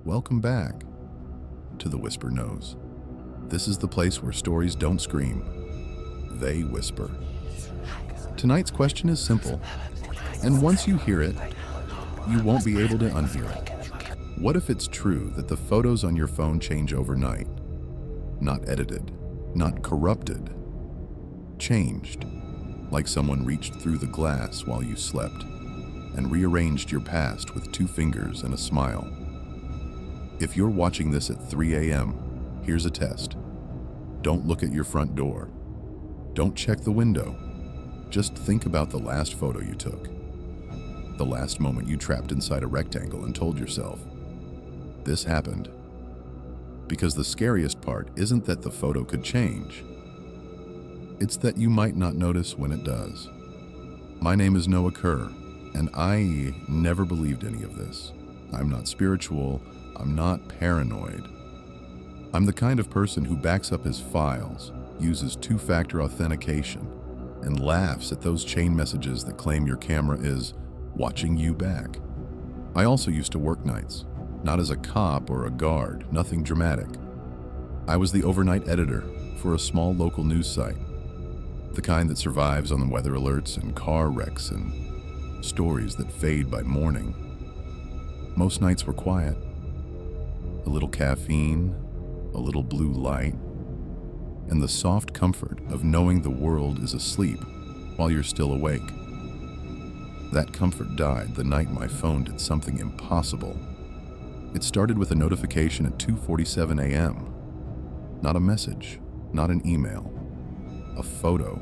welcome back to The Whisper Knows. This is the place where stories don't scream, they whisper. Tonight's question is simple, and once you hear it, you won't be able to unhear it. What if it's true that the photos on your phone change overnight? Not edited, not corrupted, changed, like someone reached through the glass while you slept and rearranged your past with 2 fingers and a smile. If you're watching this at 3 a.m., here's a test. Don't look at your front door. Don't check the window. Just think about the last photo you took. The last moment you trapped inside a rectangle and told yourself, this happened. Because the scariest part isn't that the photo could change. It's that you might not notice when it does. My name is Noah Kerr, and I never believed any of this. I'm not spiritual. I'm not paranoid. I'm the kind of person who backs up his files, uses 2-factor authentication, and laughs at those chain messages that claim your camera is watching you back. I also used to work nights, not as a cop or a guard, nothing dramatic. I was the overnight editor for a small local news site, the kind that survives on the weather alerts and car wrecks and stories that fade by morning. Most nights were quiet. A little caffeine, a little blue light, and the soft comfort of knowing the world is asleep while you're still awake. That comfort died the night my phone did something impossible. It started with a notification at 2:47 a.m. Not a message, not an email, a photo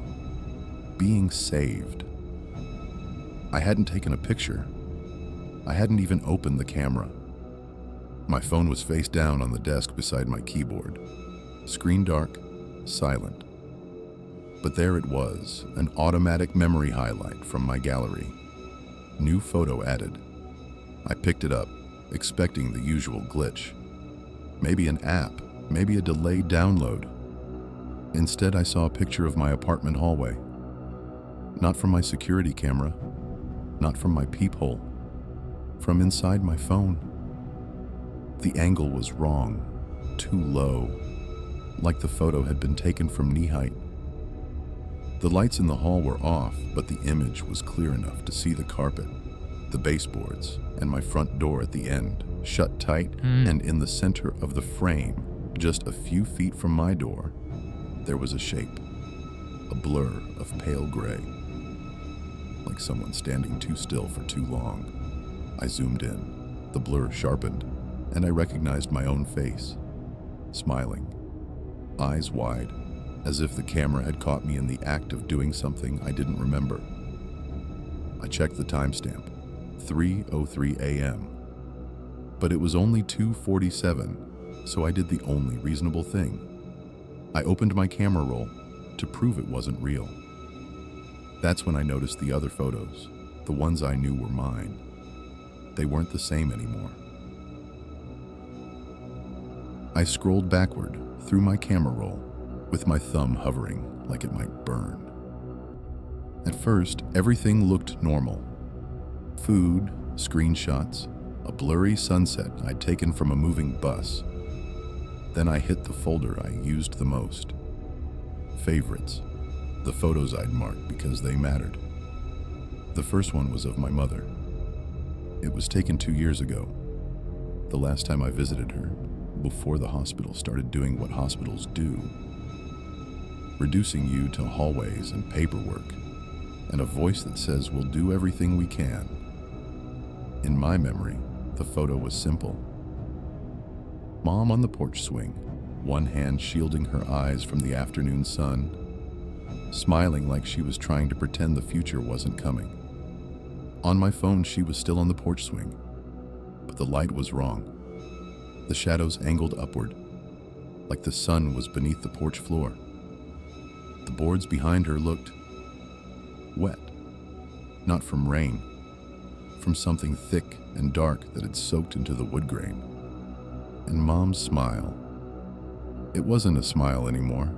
being saved. I hadn't taken a picture. I hadn't even opened the camera. My phone was face down on the desk beside my keyboard. Screen dark, silent. But there it was, an automatic memory highlight from my gallery. New photo added. I picked it up, expecting the usual glitch. Maybe an app, maybe a delayed download. Instead, I saw a picture of my apartment hallway. Not from my security camera, not from my peephole, from inside my phone. The angle was wrong, too low, like the photo had been taken from knee height. The lights in the hall were off, but the image was clear enough to see the carpet, the baseboards, and my front door at the end, shut tight, and in the center of the frame, just a few feet from my door, there was a shape, a blur of pale gray, like someone standing too still for too long. I zoomed in, the blur sharpened, and I recognized my own face, smiling, eyes wide, as if the camera had caught me in the act of doing something I didn't remember. I checked the timestamp, 3:03 a.m., but it was only 2:47, so I did the only reasonable thing. I opened my camera roll to prove it wasn't real. That's when I noticed the other photos, the ones I knew were mine. They weren't the same anymore. I scrolled backward through my camera roll, with my thumb hovering like it might burn. At first, everything looked normal. Food, screenshots, a blurry sunset I'd taken from a moving bus. Then I hit the folder I used the most. Favorites, the photos I'd marked because they mattered. The first one was of my mother. It was taken 2 years ago, the last time I visited her, before the hospital started doing what hospitals do, reducing you to hallways and paperwork, and a voice that says we'll do everything we can. In my memory, the photo was simple. Mom on the porch swing, one hand shielding her eyes from the afternoon sun, smiling like she was trying to pretend the future wasn't coming. On my phone, she was still on the porch swing, but the light was wrong. The shadows angled upward, like the sun was beneath the porch floor. The boards behind her looked wet, not from rain, from something thick and dark that had soaked into the wood grain. And Mom's smile. It wasn't a smile anymore.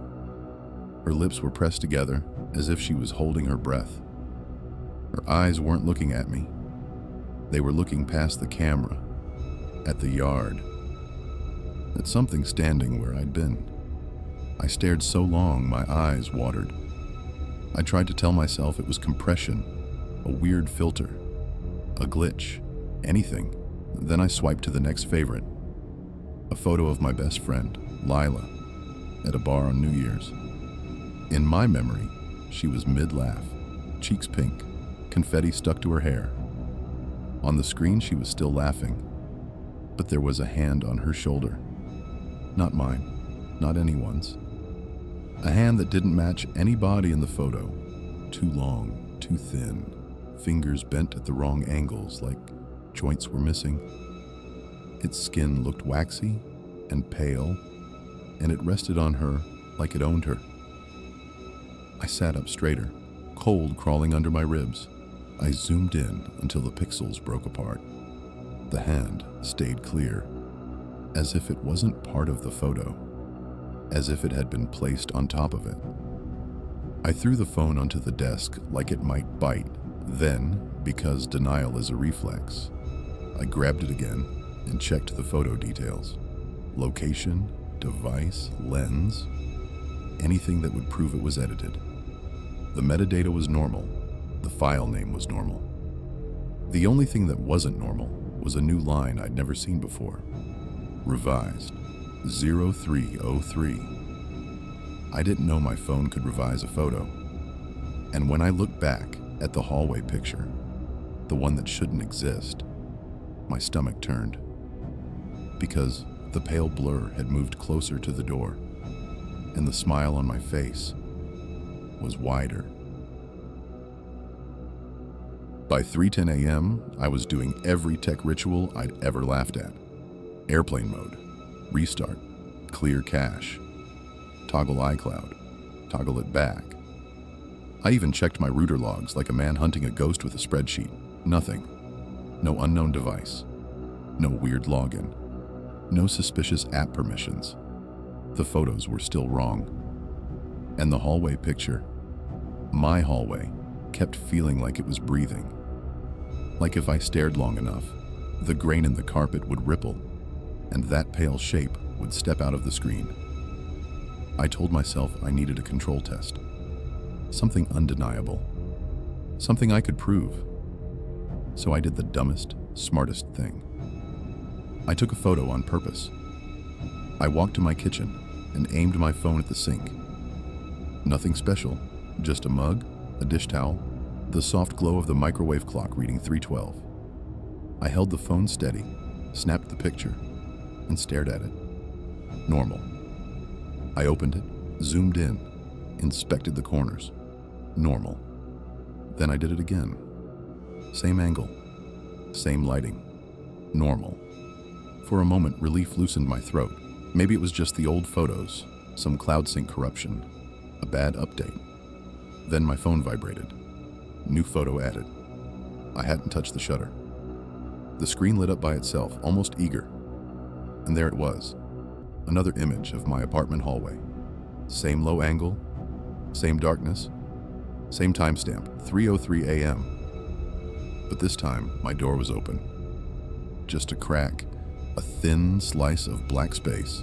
Her lips were pressed together as if she was holding her breath. Her eyes weren't looking at me. They were looking past the camera, at the yard, at something standing where I'd been. I stared so long my eyes watered. I tried to tell myself it was compression, a weird filter, a glitch, anything. Then I swiped to the next favorite, a photo of my best friend, Lila, at a bar on New Year's. In my memory, she was mid-laugh, cheeks pink, confetti stuck to her hair. On the screen, she was still laughing, but there was a hand on her shoulder. Not mine, not anyone's. A hand that didn't match any body in the photo. Too long, too thin, fingers bent at the wrong angles like joints were missing. Its skin looked waxy and pale, and it rested on her like it owned her. I sat up straighter, cold crawling under my ribs. I zoomed in until the pixels broke apart. The hand stayed clear, as if it wasn't part of the photo, as if it had been placed on top of it. I threw the phone onto the desk like it might bite. Then, because denial is a reflex, I grabbed it again and checked the photo details. Location, device, lens, anything that would prove it was edited. The metadata was normal. The file name was normal. The only thing that wasn't normal was a new line I'd never seen before. Revised, 0303. I didn't know my phone could revise a photo. And when I looked back at the hallway picture, the one that shouldn't exist, my stomach turned. Because the pale blur had moved closer to the door, and the smile on my face was wider. By 3:10 a.m., I was doing every tech ritual I'd ever laughed at. Airplane mode, restart, clear cache, toggle iCloud, toggle it back. I even checked my router logs like a man hunting a ghost with a spreadsheet. Nothing. No unknown device. No weird login. No suspicious app permissions. The photos were still wrong. And the hallway picture, my hallway, kept feeling like it was breathing. Like if I stared long enough, the grain in the carpet would ripple, and that pale shape would step out of the screen. I told myself I needed a control test. Something undeniable. Something I could prove. So I did the dumbest, smartest thing. I took a photo on purpose. I walked to my kitchen and aimed my phone at the sink. Nothing special, just a mug, a dish towel, the soft glow of the microwave clock reading 3:12. I held the phone steady, snapped the picture, and stared at it. Normal. I opened it, zoomed in, inspected the corners. Normal. Then I did it again. Same angle, same lighting. Normal. For a moment, relief loosened my throat. Maybe it was just the old photos, some cloud sync corruption, a bad update. Then my phone vibrated. New photo added. I hadn't touched the shutter. The screen lit up by itself, almost eager. And there it was, another image of my apartment hallway. Same low angle, same darkness, same timestamp, 3:03 a.m. But this time, my door was open. Just a crack, a thin slice of black space.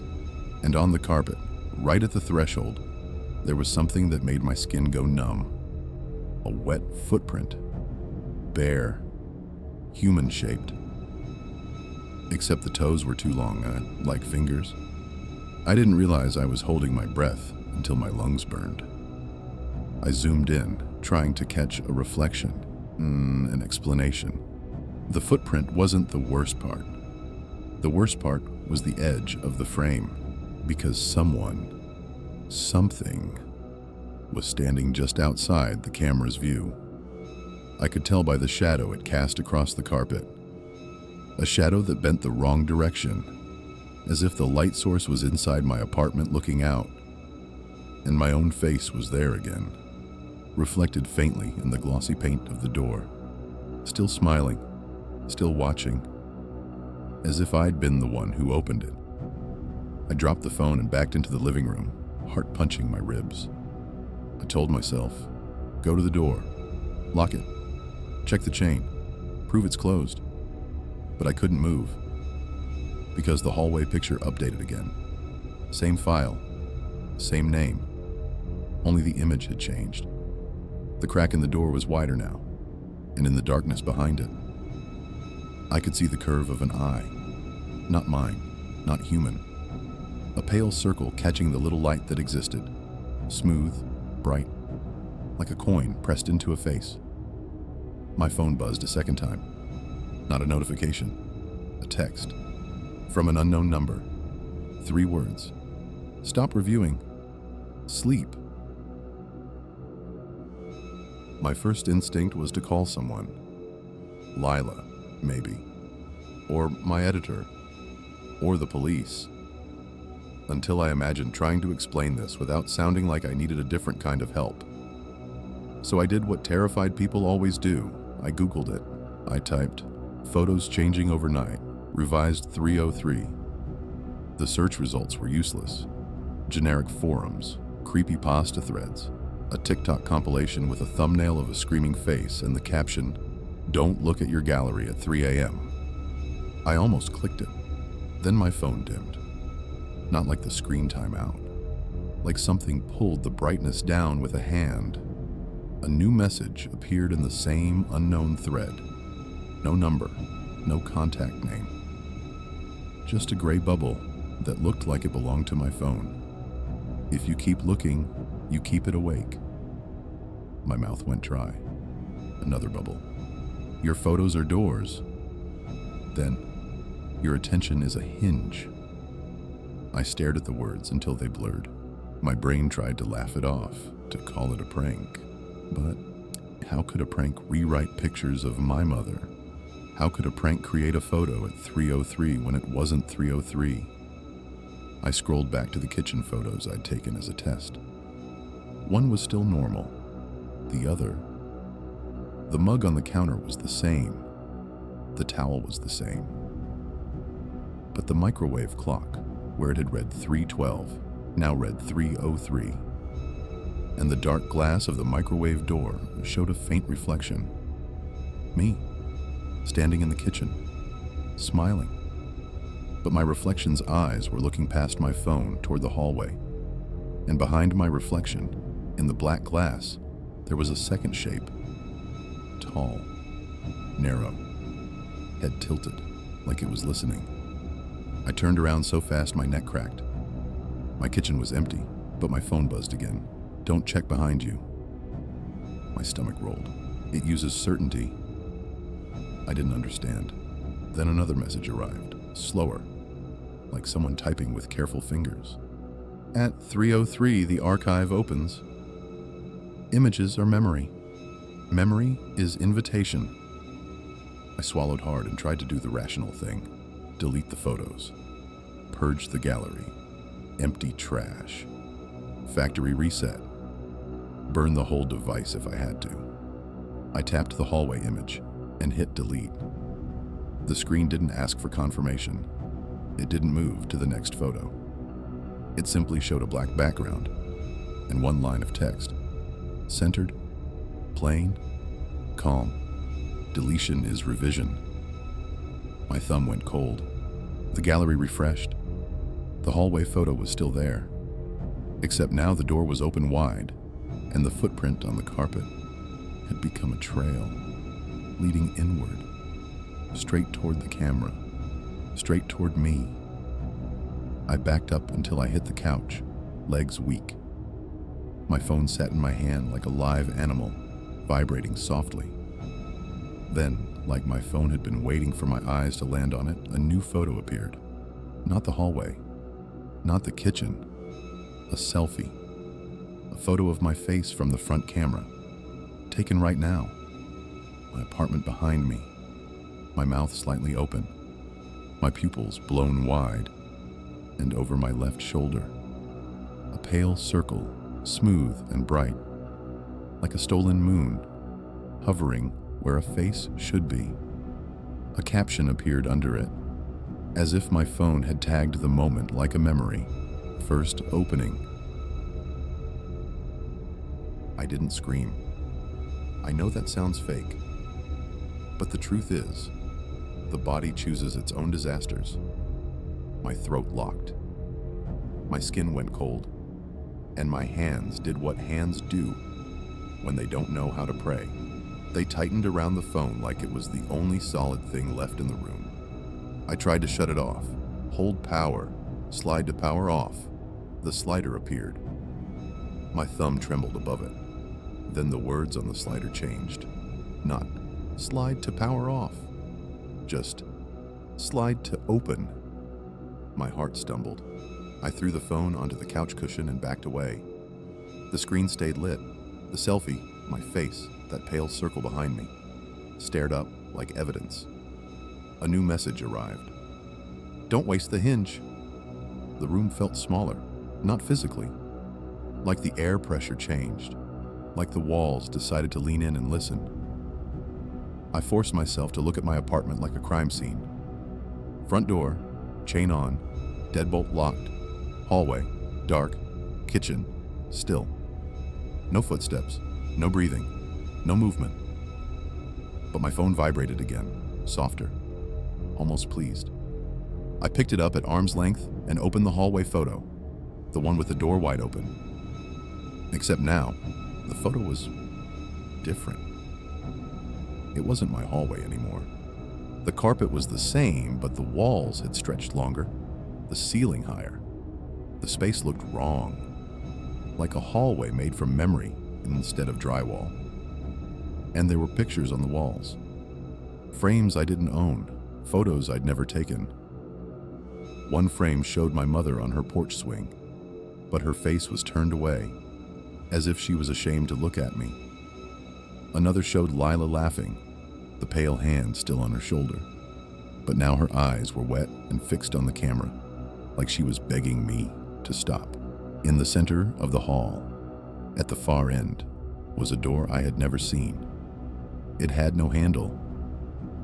And on the carpet, right at the threshold, there was something that made my skin go numb. A wet footprint. Bare. Human-shaped. Except the toes were too long, like fingers. I didn't realize I was holding my breath until my lungs burned. I zoomed in, trying to catch a reflection, an explanation. The footprint wasn't the worst part. The worst part was the edge of the frame, because something, was standing just outside the camera's view. I could tell by the shadow it cast across the carpet. A shadow that bent the wrong direction, as if the light source was inside my apartment looking out. And my own face was there again, reflected faintly in the glossy paint of the door. Still smiling, still watching, as if I'd been the one who opened it. I dropped the phone and backed into the living room, heart punching my ribs. I told myself, go to the door, lock it, check the chain, prove it's closed. But I couldn't move. because the hallway picture updated again. Same file, same name, only the image had changed. The crack in the door was wider now, and in the darkness behind it, I could see the curve of an eye. Not mine, not human. A pale circle catching the little light that existed. Smooth, bright, like a coin pressed into a face. My phone buzzed a second time. Not a notification, a text. From an unknown number. 3 words. Stop reviewing. Sleep. My first instinct was to call someone. Lila, maybe. Or my editor. Or the police. Until I imagined trying to explain this without sounding like I needed a different kind of help. So I did what terrified people always do. I Googled it. I typed, "photos changing overnight, revised 303. The search results were useless. Generic forums, creepypasta threads, a TikTok compilation with a thumbnail of a screaming face and the caption, "Don't look at your gallery at 3 a.m. I almost clicked it. Then my phone dimmed. Not like the screen timeout. Like something pulled the brightness down with a hand. A new message appeared in the same unknown thread. No number, no contact name. Just a gray bubble that looked like it belonged to my phone. If you keep looking, you keep it awake. My mouth went dry. Another bubble. Your photos are doors. Then, your attention is a hinge. I stared at the words until they blurred. My brain tried to laugh it off, to call it a prank. But how could a prank rewrite pictures of my mother? How could a prank create a photo at 3:03 when it wasn't 3:03? I scrolled back to the kitchen photos I'd taken as a test. One was still normal. The other... The mug on the counter was the same. The towel was the same. But the microwave clock, where it had read 3:12, now read 3:03. And the dark glass of the microwave door showed a faint reflection. Me, standing in the kitchen, smiling. But my reflection's eyes were looking past my phone toward the hallway. And behind my reflection, in the black glass, there was a second shape. Tall, narrow, head tilted, like it was listening. I turned around so fast my neck cracked. My kitchen was empty, but my phone buzzed again. "Don't check behind you." My stomach rolled. It uses certainty. I didn't understand. Then another message arrived, slower, like someone typing with careful fingers. "At 3:03, the archive opens. Images are memory. Memory is invitation." I swallowed hard and tried to do the rational thing. Delete the photos. Purge the gallery. Empty trash. Factory reset. Burn the whole device if I had to. I tapped the hallway image and hit delete. The screen didn't ask for confirmation. It didn't move to the next photo. It simply showed a black background and one line of text. Centered, plain, calm. Deletion is revision. My thumb went cold. The gallery refreshed. The hallway photo was still there, except now the door was open wide, and the footprint on the carpet had become a trail, leading inward, straight toward the camera, straight toward me. I backed up until I hit the couch, legs weak. My phone sat in my hand like a live animal, vibrating softly. Then, like my phone had been waiting for my eyes to land on it, a new photo appeared. Not the hallway, not the kitchen, a selfie. A photo of my face from the front camera, taken right now. My apartment behind me, my mouth slightly open, my pupils blown wide, and over my left shoulder, a pale circle, smooth and bright, like a stolen moon, hovering where a face should be. A caption appeared under it, as if my phone had tagged the moment like a memory. First opening. I didn't scream. I know that sounds fake, but the truth is, the body chooses its own disasters. My throat locked. My skin went cold, and my hands did what hands do when they don't know how to pray. They tightened around the phone like it was the only solid thing left in the room. I tried to shut it off, hold power, slide to power off. The slider appeared. My thumb trembled above it. Then the words on the slider changed. Not slide to power off, just slide to open. My heart stumbled. I threw the phone onto the couch cushion and backed away. The screen stayed lit. The selfie, my face, that pale circle behind me, stared up like evidence. A new message arrived. Don't waste the hinge. The room felt smaller, not physically. Like the air pressure changed, like the walls decided to lean in and listen. I forced myself to look at my apartment like a crime scene. Front door, chain on, deadbolt locked, hallway, dark, kitchen, still. No footsteps, no breathing, no movement. But my phone vibrated again, softer, almost pleased. I picked it up at arm's length and opened the hallway photo, the one with the door wide open. Except now, the photo was different. It wasn't my hallway anymore. The carpet was the same, but the walls had stretched longer, the ceiling higher. The space looked wrong, like a hallway made from memory instead of drywall. And there were pictures on the walls. Frames I didn't own, photos I'd never taken. One frame showed my mother on her porch swing, but her face was turned away, as if she was ashamed to look at me. Another showed Lila laughing, the pale hand still on her shoulder. But now her eyes were wet and fixed on the camera, like she was begging me to stop. In the center of the hall, at the far end, was a door I had never seen. It had no handle,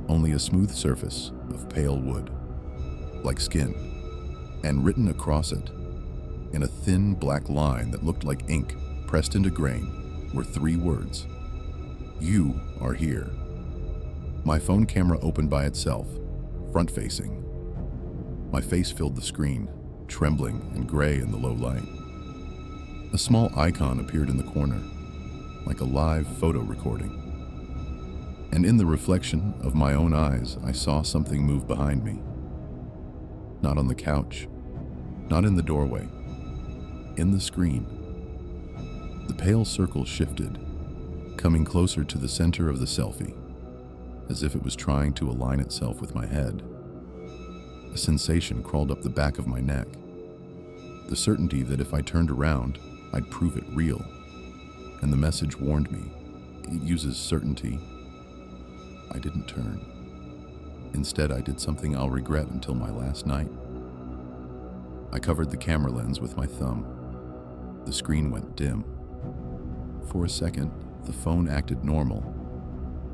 only a smooth surface of pale wood, like skin. And written across it, in a thin black line that looked like ink pressed into grain, were 3 words. You are here. My phone camera opened by itself, front-facing. My face filled the screen, trembling and gray in the low light. A small icon appeared in the corner, like a live photo recording. And in the reflection of my own eyes, I saw something move behind me. Not on the couch, not in the doorway, in the screen. The pale circle shifted, coming closer to the center of the selfie, as if it was trying to align itself with my head. A sensation crawled up the back of my neck, the certainty that if I turned around, I'd prove it real. And the message warned me, it uses certainty. I didn't turn. Instead, I did something I'll regret until my last night. I covered the camera lens with my thumb. The screen went dim. For a second, the phone acted normal,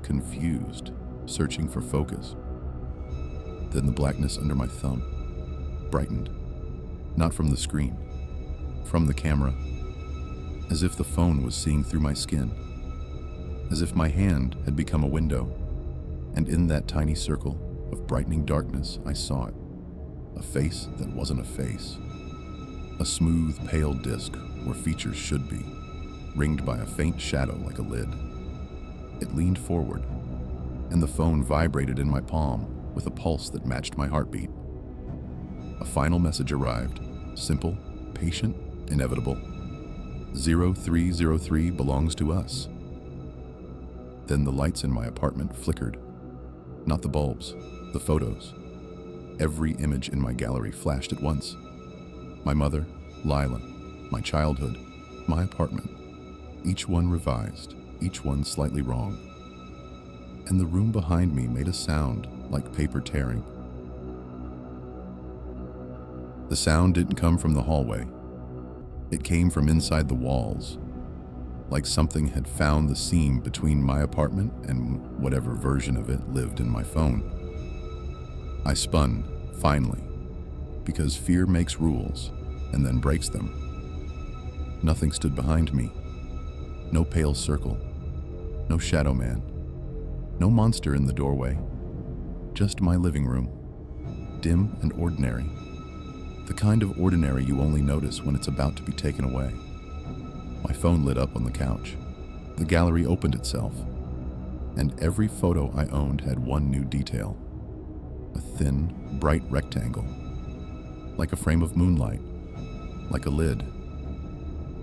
confused, searching for focus. Then the blackness under my thumb brightened, not from the screen, from the camera, as if the phone was seeing through my skin, as if my hand had become a window, and in that tiny circle of brightening darkness, I saw it. A face that wasn't a face. A smooth, pale disc where features should be, ringed by a faint shadow like a lid. It leaned forward, and the phone vibrated in my palm with a pulse that matched my heartbeat. A final message arrived, simple, patient, inevitable. 0303 belongs to us. Then the lights in my apartment flickered. Not the bulbs, the photos. Every image in my gallery flashed at once. My mother, Lila, my childhood, my apartment. Each one revised, each one slightly wrong. And the room behind me made a sound like paper tearing. The sound didn't come from the hallway. It came from inside the walls, like something had found the seam between my apartment and whatever version of it lived in my phone. I spun, finally, because fear makes rules and then breaks them. Nothing stood behind me. No pale circle, no shadow man, no monster in the doorway, just my living room, dim and ordinary, The kind of ordinary you only notice when it's about to be taken away. My phone lit up on the couch. The gallery opened itself, and every photo I owned had one new detail. A thin, bright rectangle, like a frame of moonlight, like a lid.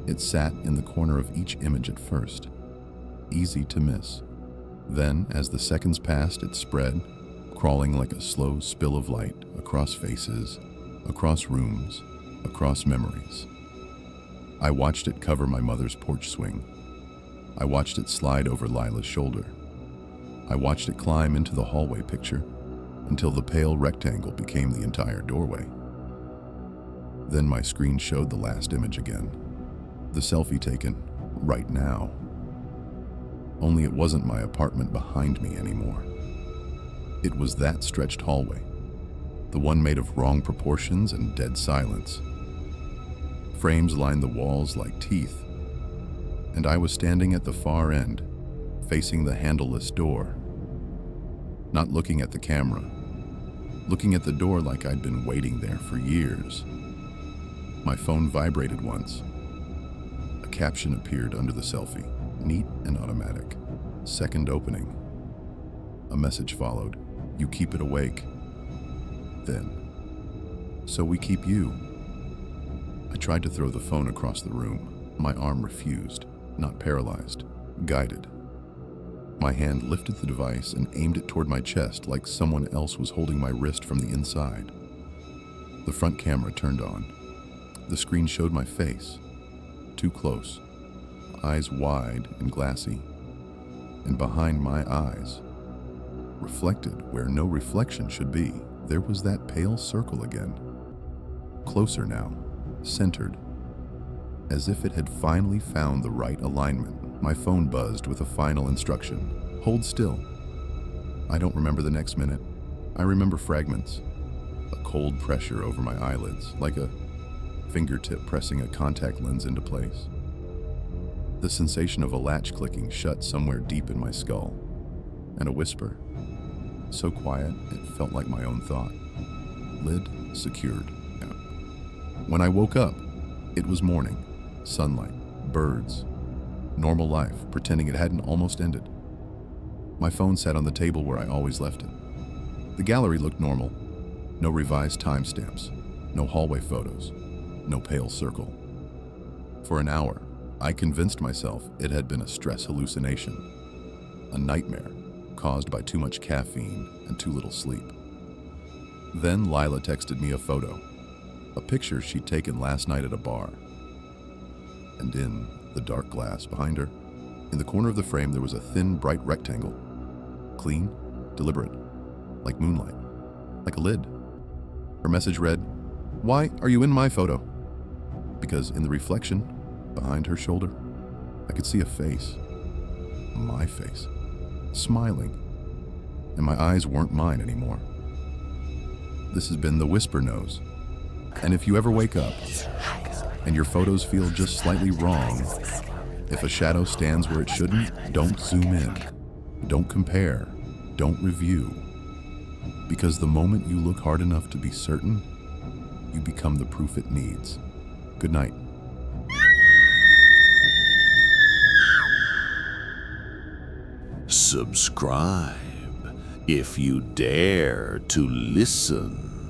It sat in the corner of each image at first, easy to miss. Then, as the seconds passed, it spread, crawling like a slow spill of light across faces, across rooms, across memories. I watched it cover my mother's porch swing. I watched it slide over Lila's shoulder. I watched it climb into the hallway picture until the pale rectangle became the entire doorway. Then my screen showed the last image again, the selfie taken right now. Only it wasn't my apartment behind me anymore. It was that stretched hallway, the one made of wrong proportions and dead silence. Frames lined the walls like teeth, and I was standing at the far end, facing the handleless door. Not looking at the camera, looking at the door like I'd been waiting there for years. My phone vibrated once. A caption appeared under the selfie, neat and automatic. Second opening. A message followed. You keep it awake. Then, so we keep you. I tried to throw the phone across the room. My arm refused, not paralyzed, guided. My hand lifted the device and aimed it toward my chest like someone else was holding my wrist from the inside. The front camera turned on. The screen showed my face, too close, eyes wide and glassy. And behind my eyes, reflected where no reflection should be, there was that pale circle again. Closer now, centered. As if it had finally found the right alignment, my phone buzzed with a final instruction. Hold still. I don't remember the next minute. I remember fragments. A cold pressure over my eyelids, like a fingertip pressing a contact lens into place. The sensation of a latch clicking shut somewhere deep in my skull. And a whisper, so quiet it felt like my own thought. Lid secured. When I woke up, it was morning, sunlight, birds, normal life, pretending it hadn't almost ended. My phone sat on the table where I always left it. The gallery looked normal. No revised timestamps, no hallway photos, no pale circle. For an hour, I convinced myself it had been a stress hallucination, a nightmare caused by too much caffeine and too little sleep. Then Lila texted me a photo, a picture she'd taken last night at a bar. And in the dark glass behind her, in the corner of the frame, there was a thin, bright rectangle. Clean, deliberate, like moonlight, like a lid. Her message read, "Why are you in my photo?" Because in the reflection, behind her shoulder, I could see a face. My face. Smiling. And my eyes weren't mine anymore. This has been The Whisper Knows. And if you ever wake up, and your photos feel just slightly wrong, if a shadow stands where it shouldn't, don't zoom in. Don't compare. Don't review. Because the moment you look hard enough to be certain, you become the proof it needs. Good night. Subscribe if you dare to listen.